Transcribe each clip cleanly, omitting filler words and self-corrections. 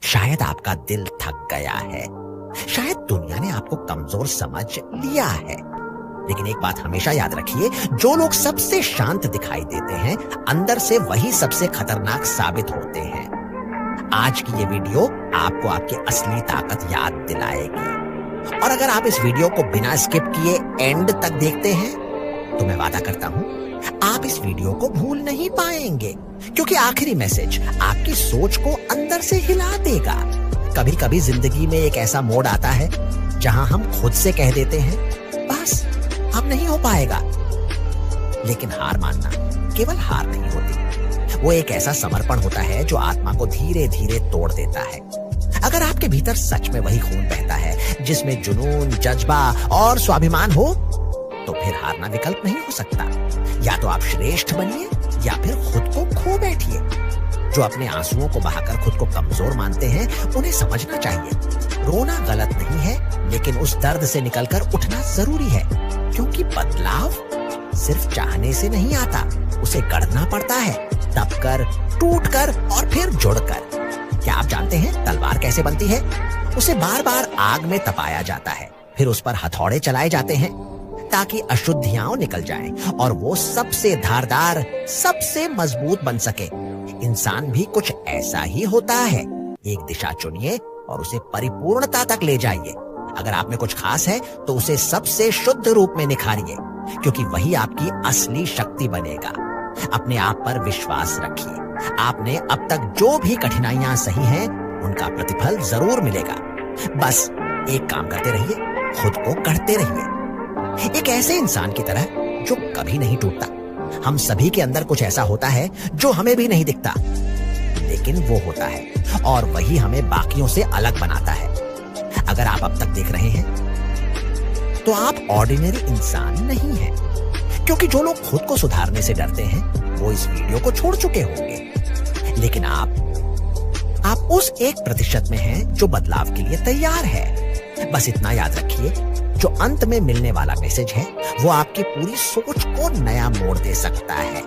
शायद आपका दिल थक गया है, शायद दुनिया ने आपको कमजोर समझ लिया है। लेकिन एक बात हमेशा याद रखिए, जो लोग सबसे शांत दिखाई देते हैं अंदर से वही सबसे खतरनाक साबित होते हैं। आज की ये वीडियो आपको आपकी असली ताकत याद दिलाएगी। और अगर आप इस वीडियो को बिना स्किप किए एंड तक देखते हैं तो मैं वादा करता हूं आप इस वीडियो को भूल नहीं पाएंगे, क्योंकि आखिरी मैसेज आपकी सोच को अंदर से हिला देगा। कभी कभी जिंदगी में एक ऐसा मोड़ आता है जहां हम खुद से कह देते हैं बस अब नहीं हो पाएगा। लेकिन हार मानना केवल हार नहीं होती, वो एक ऐसा समर्पण होता है जो आत्मा को धीरे धीरे तोड़ देता है। अगर आपके भीतर सच में वही खून बहता है जिसमें जुनून, जज्बा और स्वाभिमान हो, तो फिर हारना विकल्प नहीं हो सकता। या तो आप श्रेष्ठ बनिए या फिर खुद को खो बैठिए। जो अपने आंसुओं को बहाकर खुद को कमजोर मानते हैं उन्हें समझना चाहिए, रोना गलत नहीं है, लेकिन उस दर्द से निकलकर उठना जरूरी है। क्योंकि बदलाव सिर्फ चाहने से नहीं आता, उसे गढ़ना पड़ता है, दबकर, टूटकर और फिर जुड़कर। क्या आप जानते हैं तलवार कैसे बनती है? उसे बार बार आग में तपाया जाता है, फिर उस पर हथौड़े चलाए जाते हैं ताकि अशुद्धियां निकल जाएं और वो सबसे धारदार, सबसे मजबूत बन सके। इंसान भी कुछ ऐसा ही होता है। एक दिशा चुनिए और उसे परिपूर्णता तक ले जाइए। अगर आप में कुछ खास है तो उसे सबसे शुद्ध रूप में निखारिए, क्योंकि वही आपकी असली शक्ति बनेगा। अपने आप पर विश्वास रखिए। आपने अब तक जो भी कठिनाइयां सही हैं, उनका प्रतिफल जरूर मिलेगा। बस एक काम करते रहिए, खुद को गढ़ते रहिए, एक ऐसे इंसान की तरह जो कभी नहीं टूटता। हम सभी के अंदर कुछ ऐसा होता है जो हमें भी नहीं दिखता, लेकिन वो होता है और वही हमें बाकियों से अलग बनाता है। अगर आप अब तक देख रहे हैं तो आप ऑर्डिनरी इंसान नहीं हैं, क्योंकि जो लोग खुद को सुधारने से डरते हैं वो इस वीडियो को छोड़ चुके होंगे। लेकिन आप उस 1% में हैं जो बदलाव के लिए तैयार है। बस इतना याद रखिए, जो अंत में मिलने वाला मैसेज है वो आपकी पूरी सोच को नया मोड़ दे सकता है।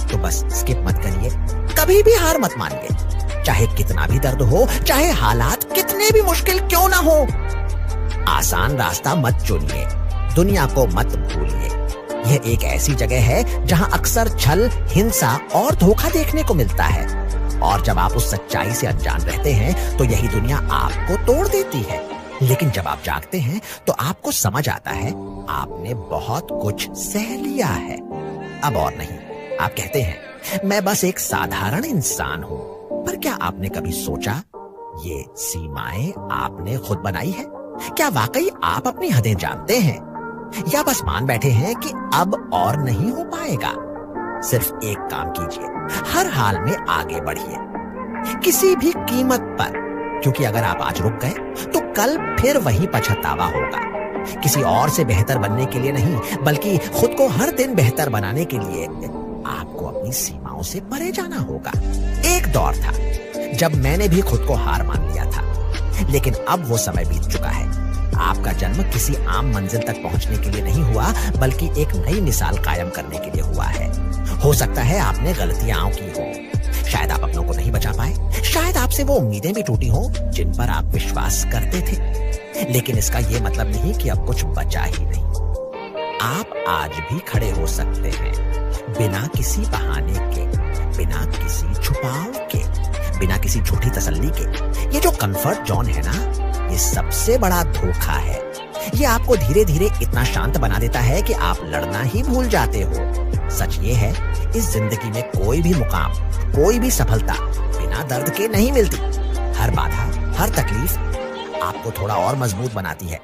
तो बस स्किप मत करिए, कभी भी हार मत मानिए, चाहे कितना भी दर्द हो, चाहे हालात कितने भी मुश्किल क्यों ना हो। आसान रास्ता मत चुनिए, दुनिया को मत भूलिए। यह एक ऐसी जगह है जहां अक्सर छल, हिंसा और धोखा देखने को मिलता है, और जब आप उस सच्चाई से अनजान रहते हैं तो यही दुनिया आपको तोड़ देती है। लेकिन जब आप जागते हैं तो आपको समझ आता है आपने बहुत कुछ सह लिया है। अब और नहीं। आप कहते हैं मैं बस एक साधारण इंसान हूं, पर क्या आपने कभी सोचा ये सीमाएं आपने खुद बनाई है? क्या वाकई आप अपनी हदें जानते हैं, या बस मान बैठे हैं कि अब और नहीं हो पाएगा? सिर्फ एक काम कीजिए, हर हाल में आगे बढ़िए, किसी भी कीमत पर, क्योंकि अगर आप आज रुक गए तो कल फिर वही पछतावा होगा। किसी और से बेहतर बनने के लिए नहीं, बल्कि खुद को हर दिन बेहतर बनाने के लिए आपको अपनी सीमाओं से परे जाना होगा। एक दौर था जब मैंने भी खुद को हार मान लिया था, लेकिन अब वो समय बीत चुका है। आपका जन्म किसी आम मंजिल तक पहुंचने के लिए नहीं हुआ, बल्कि एक नई मिसाल कायम करने के लिए हुआ है। हो सकता है आपने गलतियां की हो, शायद आप अपनों को नहीं बचा पाए, शायद आपसे वो उम्मीदें भी टूटी हो जिन पर आप विश्वास करते थे। लेकिन इसका ये मतलब नहीं कि अब कुछ बचा ही नहीं। आप आज भी खड़े हो सकते हैं, बिना किसी बहाने के, बिना किसी छुपाव के, बिना किसी झूठी तसल्ली के। ये जो कंफर्ट जोन है ना, ये सबसे बड़ा धोखा है। ये आपको धीरे धीरे इतना शांत बना देता है कि आप लड़ना ही भूल जाते हो। सच ये है, इस जिंदगी में कोई भी मुकाम, कोई भी सफलता बिना दर्द के नहीं मिलती। हर बाधा, हर तकलीफ आपको थोड़ा और मजबूत बनाती है।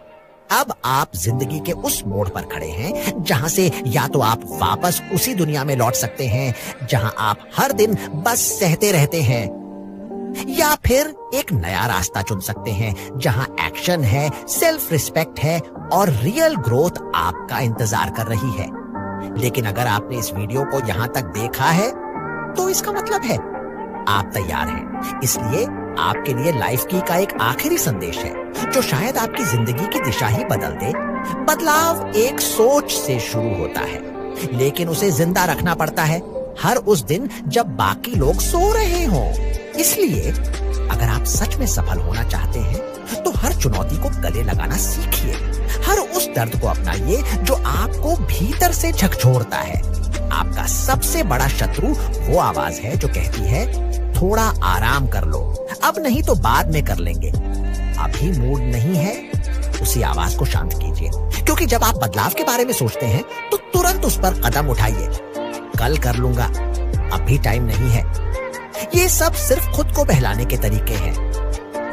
अब आप जिंदगी के उस मोड़ पर खड़े हैं जहां से या तो आप वापस उसी दुनिया में लौट सकते हैं जहां आप हर दिन बस सहते रहते हैं, या फिर एक नया रास्ता चुन सकते हैं जहां एक्शन है, सेल्फ रिस्पेक्ट है और रियल ग्रोथ आपका इंतजार कर रही है। लेकिन अगर आपने इस वीडियो को यहां तक देखा है तो इसका मतलब है आप तैयार हैं। इसलिए आपके लिए लाइफ की का एक आखिरी संदेश है जो शायद आपकी जिंदगी की दिशा ही बदल दे। बदलाव एक सोच से शुरू होता है, लेकिन उसे जिंदा रखना पड़ता है हर उस दिन जब बाकी लोग सो रहे हों। इसलिए अगर आप सच में सफल होना चाहते हैं तो हर चुनौती को गले लगाना सीखिए। हर उस दर्द को अपनाइए जो आपको भीतर से झकझोरता है। आपका सबसे बड़ा शत्रु वो आवाज है जो कहती है थोड़ा आराम कर लो, अब नहीं तो बाद में कर लेंगे। अभी मूड नहीं है, उसी आवाज को शांत कीजिए, क्योंकि जब आप बदलाव के बारे में सोचते हैं तो तुरंत उस पर कदम उठाइए। कल कर लूंगा, अभी टाइम नहीं है। ये सब सिर्फ खुद को बहलाने के तरीके हैं।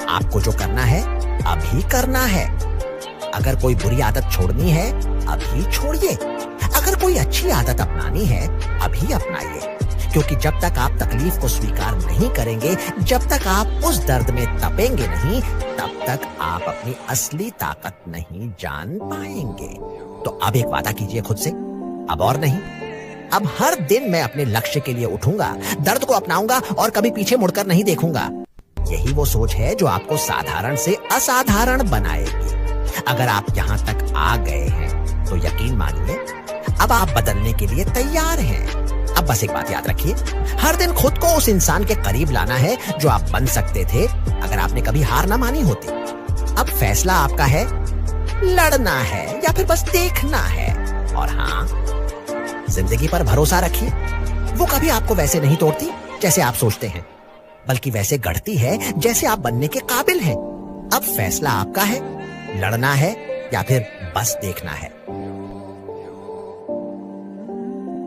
आपको जो करना है अभी करना है। अगर कोई बुरी आदत छोड़नी है अभी छोड़िए। अगर कोई अच्छी आदत अपनानी है अभी अपनाइए, क्योंकि जब तक आप तकलीफ को स्वीकार नहीं करेंगे, जब तक आप उस दर्द में तपेंगे नहीं, तब तक आप अपनी असली ताकत नहीं जान पाएंगे। तो अब एक वादा कीजिए खुद से, अब और नहीं। अब हर दिन मैं अपने लक्ष्य के लिए उठूंगा, दर्द को अपनाऊंगा और कभी पीछे मुड़कर नहीं देखूंगा। यही वो सोच है जो आपको साधारण से असाधारण बनाएगी। अगर आप यहां तक आ गए हैं तो यकीन मानिए अब आप बदलने के लिए तैयार हैं। अब बस एक बात याद रखिए, हर दिन खुद को उस इंसान के करीब लाना है जो आप बन सकते थे अगर आपने कभी हार ना मानी होती। अब फैसला आपका है, लड़ना है या फिर बस देखना है। और हाँ, जिंदगी पर भरोसा रखिए, वो कभी आपको वैसे नहीं तोड़ती जैसे आप सोचते हैं, बल्कि वैसे गढ़ती है जैसे आप बनने के काबिल हैं। अब फैसला आपका है, लड़ना है या फिर बस देखना है।